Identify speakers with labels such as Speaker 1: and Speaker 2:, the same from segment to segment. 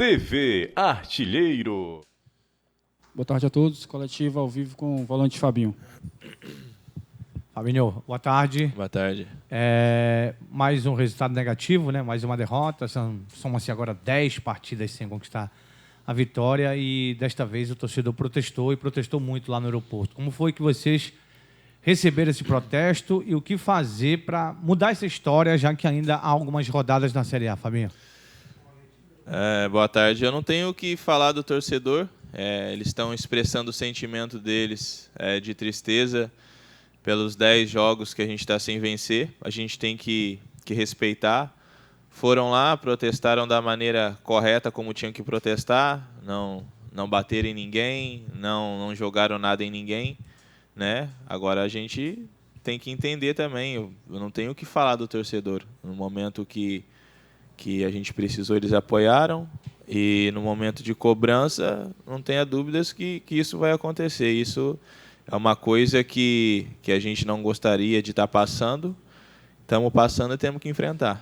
Speaker 1: TV Artilheiro.
Speaker 2: Boa tarde a todos. Coletiva ao vivo com o volante Fabinho.
Speaker 3: Fabinho, boa tarde.
Speaker 4: Boa tarde.
Speaker 3: Mais um resultado negativo, né? Mais uma derrota. São-se agora 10 partidas sem conquistar a vitória e desta vez o torcedor protestou e protestou muito lá no aeroporto. Como foi que vocês receberam esse protesto e o que fazer para mudar essa história, já que ainda há algumas rodadas na Série A, Fabinho?
Speaker 4: Boa tarde. Eu não tenho o que falar do torcedor. Eles estão expressando o sentimento deles de tristeza pelos 10 jogos que a gente está sem vencer. A gente tem que respeitar. Foram lá, protestaram da maneira correta, como tinham que protestar. Não bateram em ninguém, não jogaram nada em ninguém, né? Agora a gente tem que entender também. Eu não tenho o que falar do torcedor. No momento que a gente precisou, eles apoiaram. E no momento de cobrança, não tenha dúvidas que isso vai acontecer. Isso é uma coisa que a gente não gostaria de estar passando. Estamos passando e temos que enfrentar.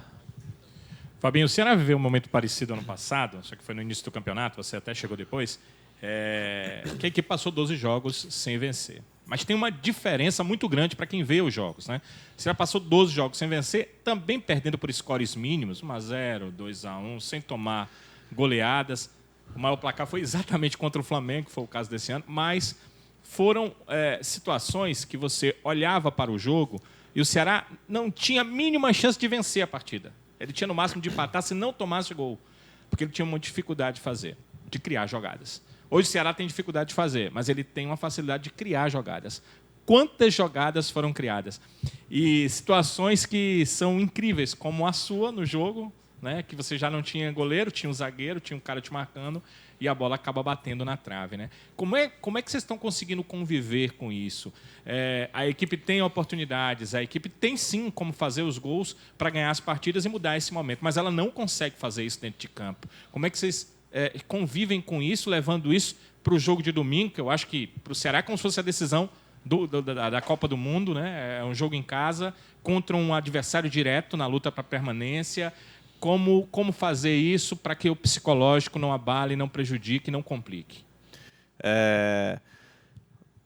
Speaker 5: Fabinho, o Ceará viveu um momento parecido ano passado, só que foi no início do campeonato, você até chegou depois, que a equipe passou 12 jogos sem vencer. Mas tem uma diferença muito grande para quem vê os jogos, né? O Ceará passou 12 jogos sem vencer, também perdendo por scores mínimos, 1-0, 2-1, sem tomar goleadas. O maior placar foi exatamente contra o Flamengo, que foi o caso desse ano, mas foram situações que você olhava para o jogo e o Ceará não tinha a mínima chance de vencer a partida. Ele tinha no máximo de empatar se não tomasse gol, porque ele tinha uma dificuldade de fazer, de criar jogadas. Hoje o Ceará tem dificuldade de fazer, mas ele tem uma facilidade de criar jogadas. Quantas jogadas foram criadas? E situações que são incríveis, como a sua no jogo, né, que você já não tinha goleiro, tinha um zagueiro, tinha um cara te marcando e a bola acaba batendo na trave, né? Como é que vocês estão conseguindo conviver com isso? A equipe tem oportunidades, a equipe tem sim como fazer os gols para ganhar as partidas e mudar esse momento, mas ela não consegue fazer isso dentro de campo. Como é que vocês convivem com isso, levando isso para o jogo de domingo, que eu acho que para o Ceará é como se fosse a decisão da Copa do Mundo, né? É um jogo em casa contra um adversário direto na luta para a permanência. Como fazer isso para que o psicológico não abale, não prejudique, não complique?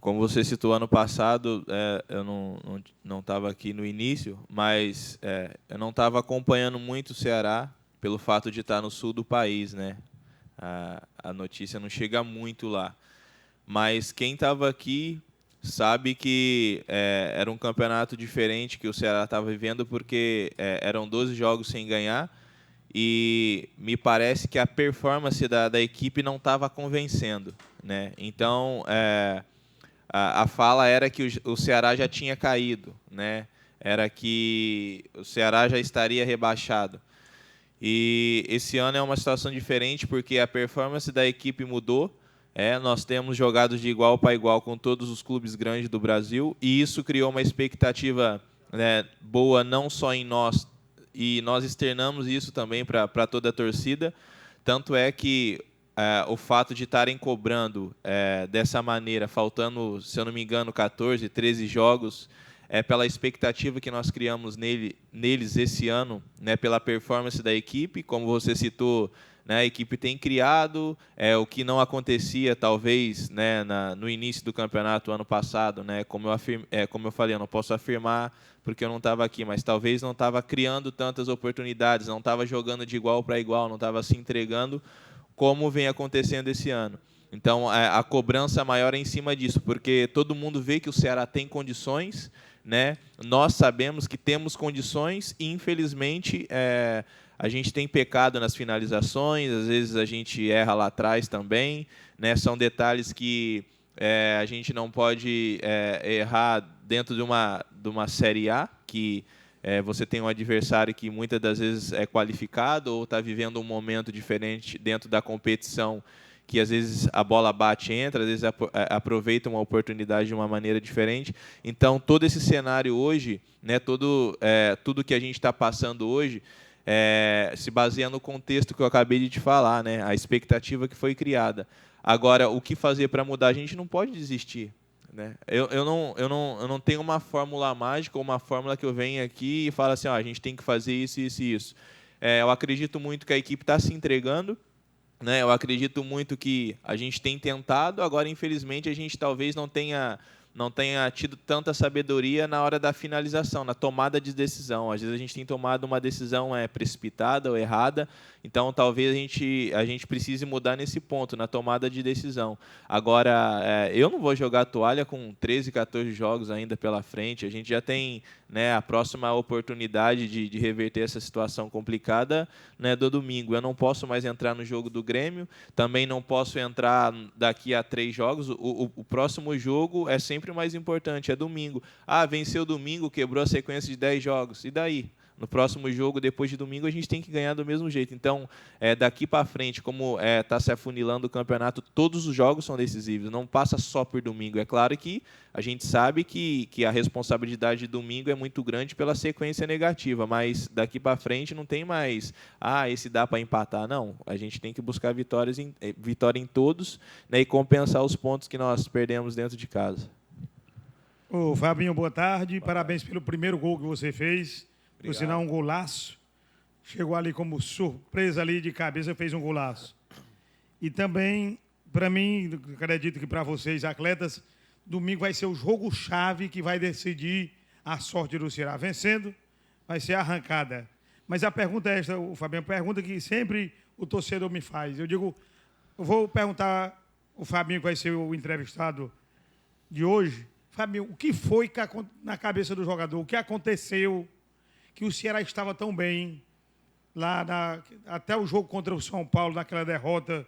Speaker 4: Como você citou ano passado, eu não estava aqui no início, mas eu não estava acompanhando muito o Ceará pelo fato de estar no sul do país, né? A notícia não chega muito lá. Mas quem estava aqui sabe que era um campeonato diferente que o Ceará estava vivendo, porque eram 12 jogos sem ganhar. E me parece que a performance da equipe não estava convencendo, né? Então, a fala era que o Ceará já tinha caído, né? Era que o Ceará já estaria rebaixado. E esse ano é uma situação diferente, porque a performance da equipe mudou. Nós temos jogado de igual para igual com todos os clubes grandes do Brasil, e isso criou uma expectativa, né, boa não só em nós, e nós externamos isso também para toda a torcida. Tanto é que o fato de estarem cobrando dessa maneira, faltando, se eu não me engano, 14, 13 jogos, pela expectativa que nós criamos neles esse ano, né, pela performance da equipe. Como você citou, né, a equipe tem criado o que não acontecia, talvez, né, no início do campeonato ano passado, né, como eu falei, eu não posso afirmar porque eu não estava aqui, mas talvez não estava criando tantas oportunidades, não estava jogando de igual para igual, não estava se entregando como vem acontecendo esse ano. Então, a cobrança maior é em cima disso, porque todo mundo vê que o Ceará tem condições, né? Nós sabemos que temos condições e, infelizmente, a gente tem pecado nas finalizações, às vezes a gente erra lá atrás também, né? São detalhes que a gente não pode errar dentro de uma Série A, que você tem um adversário que muitas das vezes é qualificado ou está vivendo um momento diferente dentro da competição, que às vezes a bola bate e entra, às vezes aproveita uma oportunidade de uma maneira diferente. Então, todo esse cenário hoje, né, tudo que a gente está passando hoje, se baseia no contexto que eu acabei de te falar, né, a expectativa que foi criada. Agora, o que fazer para mudar? A gente não pode desistir, né? Eu não tenho uma fórmula mágica ou uma fórmula que eu venha aqui e falo assim, a gente tem que fazer isso, isso e isso. Eu acredito muito que a equipe está se entregando, né? Eu acredito muito que a gente tem tentado, agora infelizmente a gente talvez não tenha tido tanta sabedoria na hora da finalização, na tomada de decisão. Às vezes a gente tem tomado uma decisão precipitada ou errada, então talvez a gente precise mudar nesse ponto, na tomada de decisão. Agora, eu não vou jogar toalha com 13, 14 jogos ainda pela frente, a gente já tem, né, a próxima oportunidade de reverter essa situação complicada, né, do domingo. Eu não posso mais entrar no jogo do Grêmio, também não posso entrar daqui a 3 jogos, o próximo jogo é sempre o mais importante, é domingo. Venceu domingo, quebrou a sequência de 10 jogos, e daí? No próximo jogo, depois de domingo, a gente tem que ganhar do mesmo jeito. Então, daqui para frente, como está se afunilando o campeonato, todos os jogos são decisivos, não passa só por domingo. É claro que a gente sabe que a responsabilidade de domingo é muito grande pela sequência negativa, mas daqui para frente não tem mais, esse dá para empatar. Não, a gente tem que buscar vitória em todos, né, e compensar os pontos que nós perdemos dentro de casa.
Speaker 6: Ô, Fabinho, boa tarde. Parabéns pelo primeiro gol que você fez. Por sinal, um golaço. Chegou ali como surpresa ali de cabeça, fez um golaço. E também, para mim, acredito que para vocês, atletas, domingo vai ser o jogo-chave que vai decidir a sorte do Ceará. Vencendo, vai ser a arrancada. Mas a pergunta é esta, Fabinho, a pergunta que sempre o torcedor me faz. Eu vou perguntar ao Fabinho, que vai ser o entrevistado de hoje. Fabinho, o que foi na cabeça do jogador? O que aconteceu que o Ceará estava tão bem lá até o jogo contra o São Paulo, naquela derrota,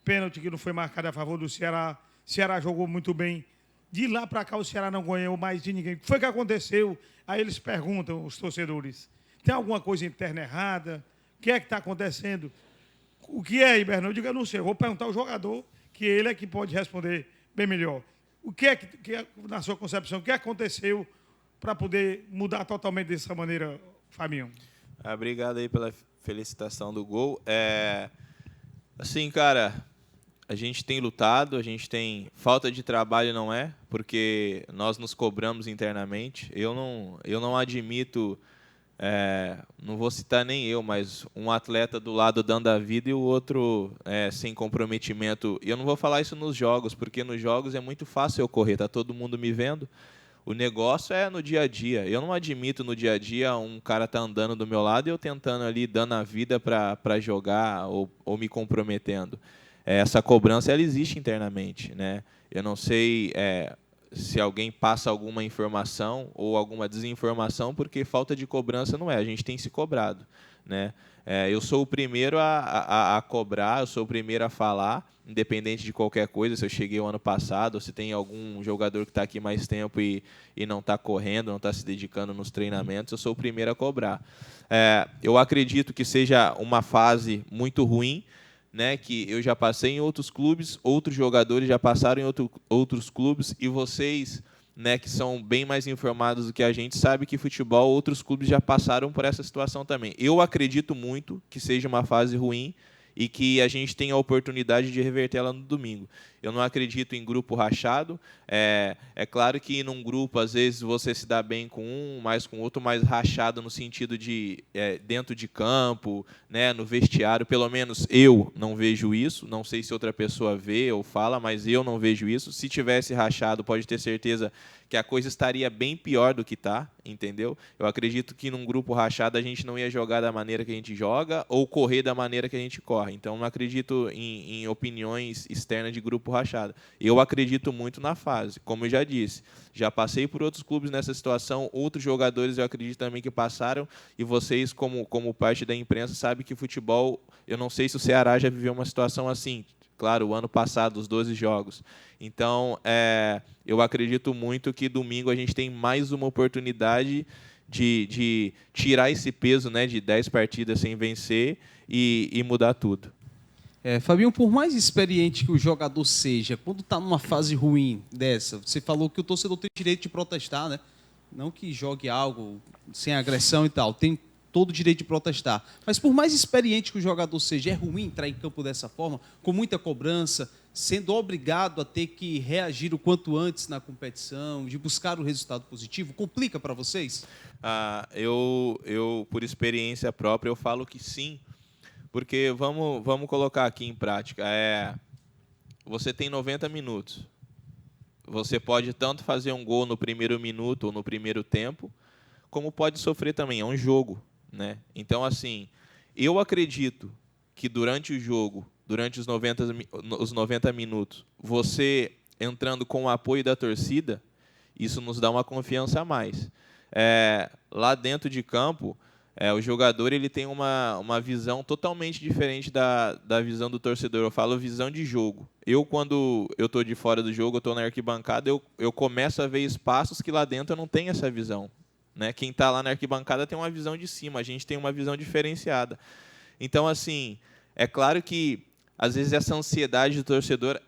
Speaker 6: pênalti que não foi marcado a favor do Ceará. O Ceará jogou muito bem. De lá para cá o Ceará não ganhou mais de ninguém. O que foi que aconteceu? Aí eles perguntam, os torcedores, tem alguma coisa interna errada? O que é que está acontecendo? O que é, Iberno? Eu digo, eu não sei. Eu vou perguntar ao jogador, que ele é que pode responder bem melhor. O que é que na sua concepção, o que aconteceu para poder mudar totalmente dessa maneira, Fabinho?
Speaker 4: Obrigado aí pela felicitação do gol. Assim, cara, a gente tem lutado, a gente tem falta de trabalho, não é? Porque nós nos cobramos internamente. Eu não admito, não vou citar nem eu, mas um atleta do lado dando a vida e o outro sem comprometimento. E eu não vou falar isso nos jogos, porque nos jogos é muito fácil eu correr, tá todo mundo me vendo. O negócio é no dia a dia. Eu não admito no dia a dia um cara tá andando do meu lado e eu tentando ali, dando a vida para jogar ou me comprometendo. Essa cobrança ela existe internamente, né? Eu não sei se alguém passa alguma informação ou alguma desinformação, porque falta de cobrança não é. A gente tem se cobrado, né? Eu sou o primeiro a cobrar, eu sou o primeiro a falar, independente de qualquer coisa, se eu cheguei o ano passado, ou se tem algum jogador que está aqui mais tempo e não está correndo, não está se dedicando nos treinamentos, eu sou o primeiro a cobrar. Eu acredito que seja uma fase muito ruim, né, que eu já passei em outros clubes, outros jogadores já passaram em outros clubes, e vocês, né, que são bem mais informados do que a gente, sabem que futebol, outros clubes já passaram por essa situação também. Eu acredito muito que seja uma fase ruim e que a gente tenha a oportunidade de reverter ela no domingo. Eu não acredito em grupo rachado. É claro que num grupo, às vezes, você se dá bem com um, mais com outro, mais rachado no sentido de dentro de campo, né, no vestiário. Pelo menos eu não vejo isso. Não sei se outra pessoa vê ou fala, mas eu não vejo isso. Se tivesse rachado, pode ter certeza que a coisa estaria bem pior do que está, entendeu? Eu acredito que num grupo rachado a gente não ia jogar da maneira que a gente joga ou correr da maneira que a gente corre. Então, não acredito em opiniões externas de grupo rachado. Eu acredito muito na fase, como eu já disse. Já passei por outros clubes nessa situação, outros jogadores eu acredito também que passaram, e vocês, como parte da imprensa, sabem que futebol, eu não sei se o Ceará já viveu uma situação assim. Claro, o ano passado, os 12 jogos. Então, eu acredito muito que domingo a gente tem mais uma oportunidade de tirar esse peso, né, de 10 partidas sem vencer e mudar tudo.
Speaker 2: Fabinho, por mais experiente que o jogador seja, quando está numa fase ruim dessa, você falou que o torcedor tem o direito de protestar, né? Não que jogue algo sem agressão e tal, tem todo o direito de protestar. Mas por mais experiente que o jogador seja, é ruim entrar em campo dessa forma, com muita cobrança, sendo obrigado a ter que reagir o quanto antes na competição, de buscar o resultado positivo? Complica para vocês?
Speaker 4: Eu, por experiência própria, eu falo que sim, Porque vamos colocar aqui em prática. Você tem 90 minutos. Você pode tanto fazer um gol no primeiro minuto ou no primeiro tempo, como pode sofrer também. É um jogo, né? Então, assim, eu acredito que durante o jogo, durante os 90 minutos, você entrando com o apoio da torcida, isso nos dá uma confiança a mais. Lá dentro de campo, o jogador ele tem uma visão totalmente diferente da visão do torcedor. Eu falo visão de jogo. Quando eu estou de fora do jogo, eu estou na arquibancada, eu começo a ver espaços que lá dentro eu não tenho essa visão, né? Quem está lá na arquibancada tem uma visão de cima, a gente tem uma visão diferenciada. Então, assim, é claro que às vezes essa ansiedade do torcedor,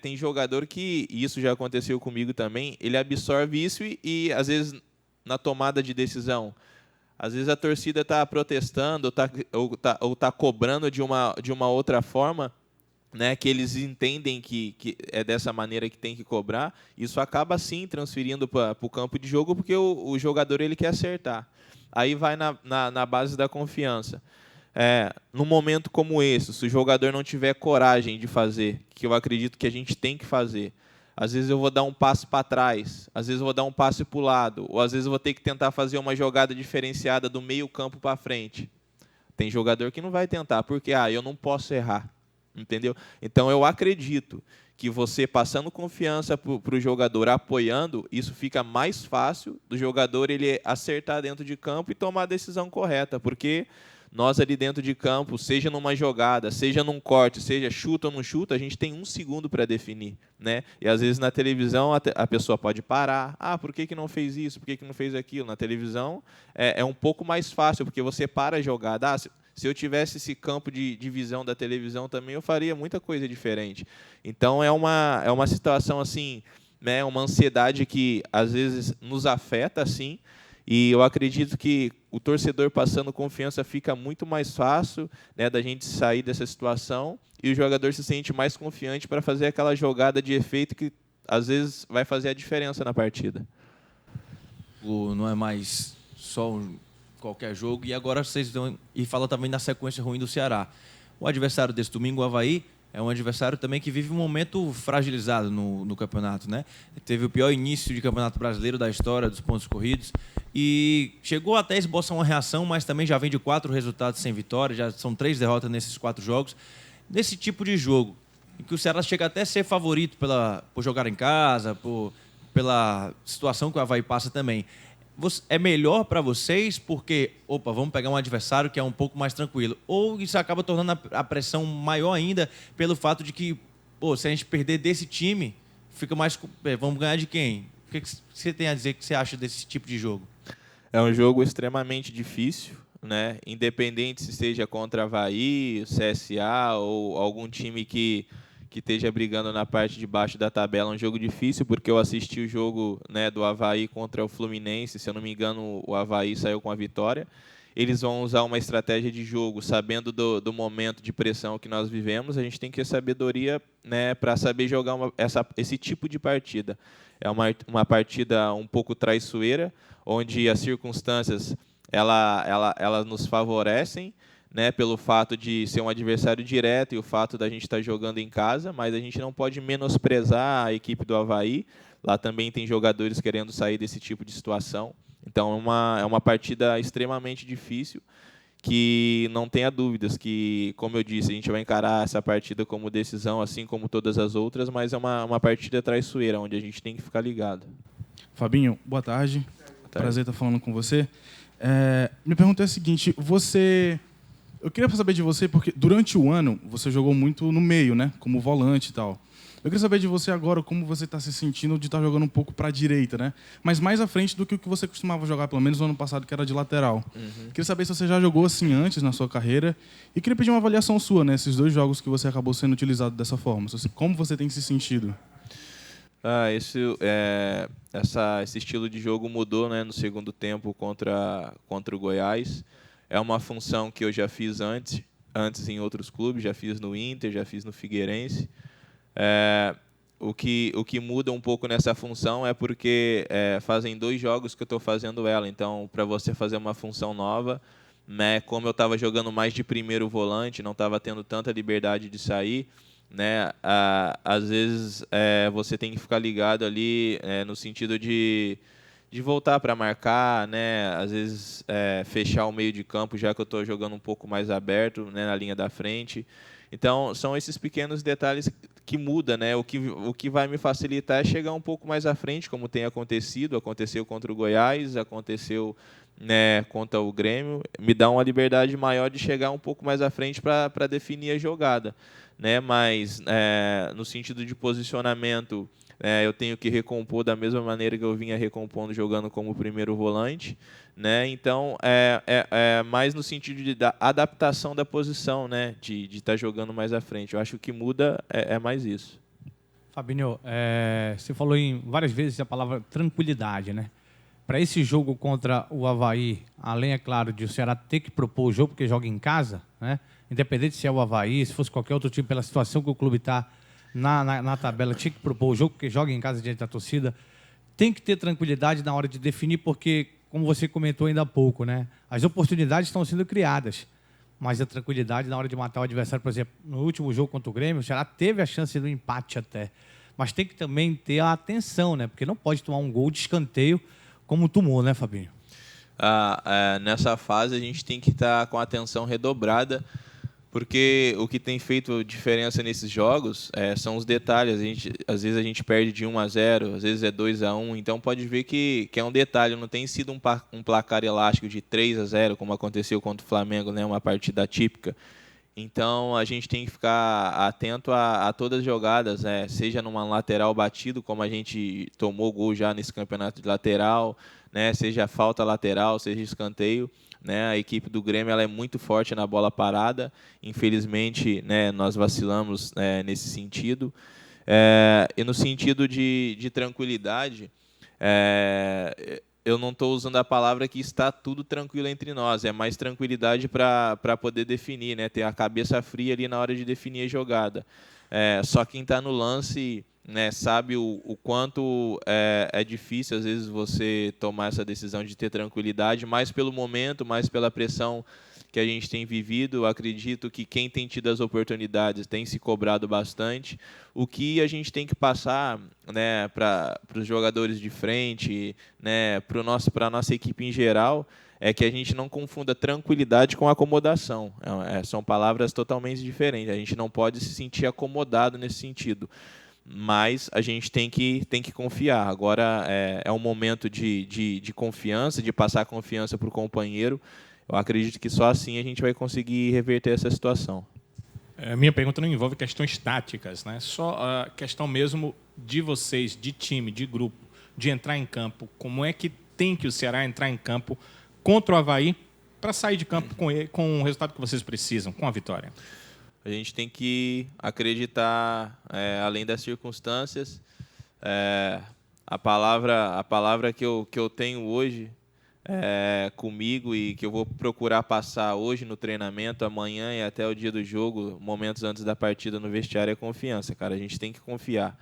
Speaker 4: tem jogador que, e isso já aconteceu comigo também, ele absorve isso e às vezes, na tomada de decisão, às vezes a torcida está protestando ou tá cobrando de uma outra forma, né, que eles entendem que é dessa maneira que tem que cobrar. Isso acaba, sim, transferindo para o campo de jogo, porque o jogador ele quer acertar. Aí vai na base da confiança. Num momento como esse, se o jogador não tiver coragem de fazer, que eu acredito que a gente tem que fazer, às vezes eu vou dar um passo para trás, às vezes eu vou dar um passo para o lado, ou às vezes eu vou ter que tentar fazer uma jogada diferenciada do meio campo para frente. Tem jogador que não vai tentar, porque eu não posso errar, entendeu? Então eu acredito que você passando confiança para o jogador, apoiando, isso fica mais fácil do jogador ele acertar dentro de campo e tomar a decisão correta, porque nós ali dentro de campo, seja numa jogada, seja num corte, seja chuta ou não chuta, a gente tem 1 segundo para definir, né? E às vezes na televisão a pessoa pode parar. Por que não fez isso? Por que não fez aquilo? Na televisão é um pouco mais fácil, porque você para a jogada. Se eu tivesse esse campo de visão da televisão também, eu faria muita coisa diferente. Então é uma situação assim, né? Uma ansiedade que às vezes nos afeta, assim. E eu acredito que o torcedor passando confiança fica muito mais fácil, né, da gente sair dessa situação e o jogador se sente mais confiante para fazer aquela jogada de efeito que às vezes vai fazer a diferença na partida.
Speaker 7: Não é mais só qualquer jogo. E agora vocês falam também da sequência ruim do Ceará. O adversário desse domingo, o Avaí, é um adversário também que vive um momento fragilizado no campeonato, né? Teve o pior início de campeonato brasileiro da história dos pontos corridos e chegou até a esboçar uma reação, mas também já vem de 4 resultados sem vitória, já são 3 derrotas nesses 4 jogos. Nesse tipo de jogo, em que o Ceará chega até a ser favorito por jogar em casa, pela situação que o Avaí passa também, é melhor para vocês porque, vamos pegar um adversário que é um pouco mais tranquilo? Ou isso acaba tornando a pressão maior ainda pelo fato de que, se a gente perder desse time, fica mais... vamos ganhar de quem? O que você tem a dizer que você acha desse tipo de jogo?
Speaker 4: É um jogo extremamente difícil, né? Independente se seja contra Avaí, CSA ou algum time que esteja brigando na parte de baixo da tabela, é um jogo difícil, porque eu assisti o jogo, né, do Avaí contra o Fluminense, se eu não me engano, o Avaí saiu com a vitória. Eles vão usar uma estratégia de jogo, sabendo do momento de pressão que nós vivemos, a gente tem que ter sabedoria, né, para saber jogar esse tipo de partida. É uma partida um pouco traiçoeira, onde as circunstâncias ela nos favorecem, né, pelo fato de ser um adversário direto e o fato da gente estar jogando em casa, mas a gente não pode menosprezar a equipe do Avaí. Lá também tem jogadores querendo sair desse tipo de situação. Então é uma partida extremamente difícil, que não tenha dúvidas que, como eu disse, a gente vai encarar essa partida como decisão, assim como todas as outras, mas é uma partida traiçoeira, onde a gente tem que ficar ligado.
Speaker 8: Fabinho, boa tarde.
Speaker 4: Boa tarde.
Speaker 8: Prazer estar falando com você. Minha pergunta é a seguinte, eu queria saber de você, porque durante o ano você jogou muito no meio, né? Como volante e tal. Eu queria saber de você agora como você está se sentindo de estar jogando um pouco para a direita, né? Mas mais à frente do que o que você costumava jogar, pelo menos no ano passado, que era de lateral. Queria saber se você já jogou assim antes na sua carreira e queria pedir uma avaliação sua, né? Esses 2 jogos que você acabou sendo utilizado dessa forma. Como você tem se sentido?
Speaker 4: Esse estilo de jogo mudou, né, no segundo tempo contra o Goiás. É uma função que eu já fiz antes em outros clubes, já fiz no Inter, já fiz no Figueirense. O que muda um pouco nessa função é porque fazem 2 jogos que eu estou fazendo ela. Então, para você fazer uma função nova, né? Como eu estava jogando mais de primeiro volante, não estava tendo tanta liberdade de sair, né? Às vezes você tem que ficar ligado ali no sentido de voltar para marcar, né? Às vezes fechar o meio de campo, já que eu estou jogando um pouco mais aberto, né, na linha da frente. Então, são esses pequenos detalhes que mudam, né? O que vai me facilitar é chegar um pouco mais à frente, como tem acontecido. Aconteceu contra o Goiás, aconteceu, né, contra o Grêmio. Me dá uma liberdade maior de chegar um pouco mais à frente para definir a jogada, né? Mas, no sentido de posicionamento, eu tenho que recompor da mesma maneira que eu vinha recompondo jogando como primeiro volante, né? Então, mais no sentido da adaptação da posição, né? De estar jogando mais à frente. Eu acho que o que muda é mais isso.
Speaker 3: Fabinho, você falou várias vezes a palavra tranquilidade, né? Para esse jogo contra o Avaí, além, é claro, de o Ceará ter que propor o jogo, porque joga em casa, né? Independente se é o Avaí, se fosse qualquer outro time, pela situação que o clube está na tabela, tinha que propor o jogo, porque joga em casa diante da torcida. Tem que ter tranquilidade na hora de definir, porque, como você comentou ainda há pouco, né? As oportunidades estão sendo criadas, mas a tranquilidade na hora de matar o adversário, por exemplo, no último jogo contra o Grêmio, o Ceará teve a chance do empate até, mas tem que também ter a atenção, né? Porque não pode tomar um gol de escanteio como tomou, né, Fabinho?
Speaker 4: Nessa fase a gente tem que estar com a atenção redobrada, porque o que tem feito diferença nesses jogos são os detalhes. Às vezes a gente perde de 1-0, às vezes é 2-1, então pode ver que é um detalhe, não tem sido um placar elástico de 3-0, como aconteceu contra o Flamengo, né, uma partida típica. Então a gente tem que ficar atento a todas as jogadas, seja numa lateral batido, como a gente tomou gol já nesse campeonato de lateral, né, seja falta lateral, seja escanteio. Né, a equipe do Grêmio ela é muito forte na bola parada. Infelizmente, né, nós vacilamos nesse sentido. E no sentido de tranquilidade, eu não estou usando a palavra que está tudo tranquilo entre nós. É mais tranquilidade para poder definir, né, ter a cabeça fria ali na hora de definir a jogada. Só quem está no lance, né, sabe o quanto é difícil, às vezes, você tomar essa decisão de ter tranquilidade, mais pelo momento, mais pela pressão que a gente tem vivido. Eu acredito que quem tem tido as oportunidades tem se cobrado bastante. O que a gente tem que passar, né, para os jogadores de frente, né, para a nossa equipe em geral, é que a gente não confunda tranquilidade com acomodação. São palavras totalmente diferentes. A gente não pode se sentir acomodado nesse sentido. Mas a gente tem que confiar. Agora é um momento de confiança, de passar confiança para o companheiro. Eu acredito que só assim a gente vai conseguir reverter essa situação.
Speaker 5: Minha pergunta não envolve questões táticas, né? Só a questão mesmo de vocês, de time, de grupo, de entrar em campo. Como é que tem que o Ceará entrar em campo contra o Avaí para sair de campo com o resultado que vocês precisam, com a vitória?
Speaker 4: A gente tem que acreditar, além das circunstâncias. A palavra que eu tenho hoje comigo e que eu vou procurar passar hoje no treinamento, amanhã e até o dia do jogo, momentos antes da partida no vestiário, é confiança, cara. A gente tem que confiar.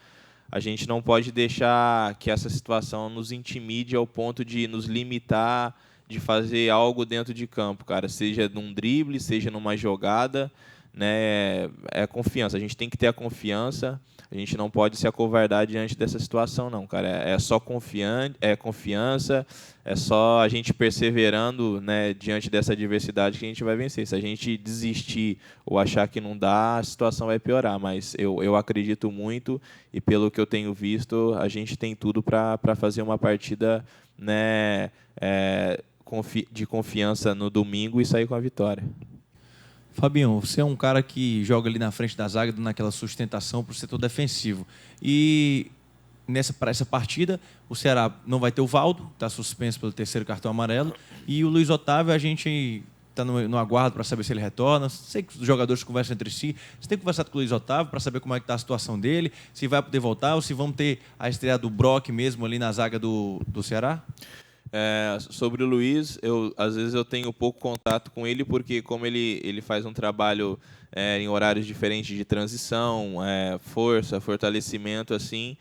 Speaker 4: A gente não pode deixar que essa situação nos intimide ao ponto de nos limitar de fazer algo dentro de campo, cara. Seja num drible, seja numa jogada, né? É confiança. A gente tem que ter a confiança. A gente não pode se acovardar diante dessa situação, não, cara. É só confiança, é só a gente perseverando, né, diante dessa adversidade que a gente vai vencer. Se a gente desistir ou achar que não dá, a situação vai piorar. Mas eu acredito muito e, pelo que eu tenho visto, a gente tem tudo para fazer uma partida, né, de confiança no domingo e sair com a vitória.
Speaker 7: Fabinho, você é um cara que joga ali na frente da zaga, dando aquela sustentação para o setor defensivo. E para essa partida, o Ceará não vai ter o Valdo, está suspenso pelo 3º cartão amarelo. E o Luiz Otávio, a gente está no aguardo para saber se ele retorna. Sei que os jogadores conversam entre si. Você tem conversado com o Luiz Otávio para saber como é que está a situação dele, se vai poder voltar ou se vamos ter a estreia do Brock mesmo ali na zaga do Ceará?
Speaker 4: Sobre o Luiz, às vezes eu tenho pouco contato com ele, porque como ele faz um trabalho em horários diferentes de transição, força, fortalecimento, assim,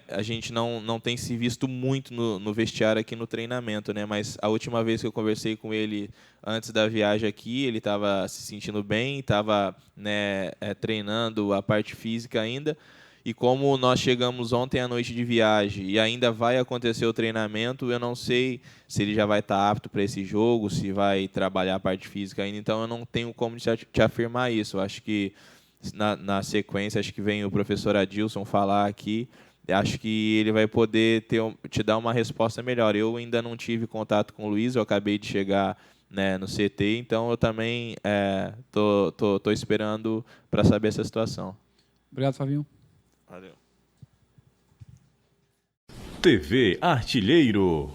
Speaker 4: a gente não tem se visto muito no vestiário aqui no treinamento, né? Mas a última vez que eu conversei com ele antes da viagem aqui, ele estava se sentindo bem, estava, né, treinando a parte física ainda. E como nós chegamos ontem à noite de viagem e ainda vai acontecer o treinamento, eu não sei se ele já vai estar apto para esse jogo, se vai trabalhar a parte física ainda, então eu não tenho como te afirmar isso. Eu acho que na sequência, acho que vem o professor Adilson falar aqui, acho que ele vai poder te dar uma resposta melhor. Eu ainda não tive contato com o Luiz, eu acabei de chegar, né, no CT, então eu também tô esperando para saber essa situação.
Speaker 9: Obrigado, Fabinho.
Speaker 4: Valeu.
Speaker 1: TV Artilheiro.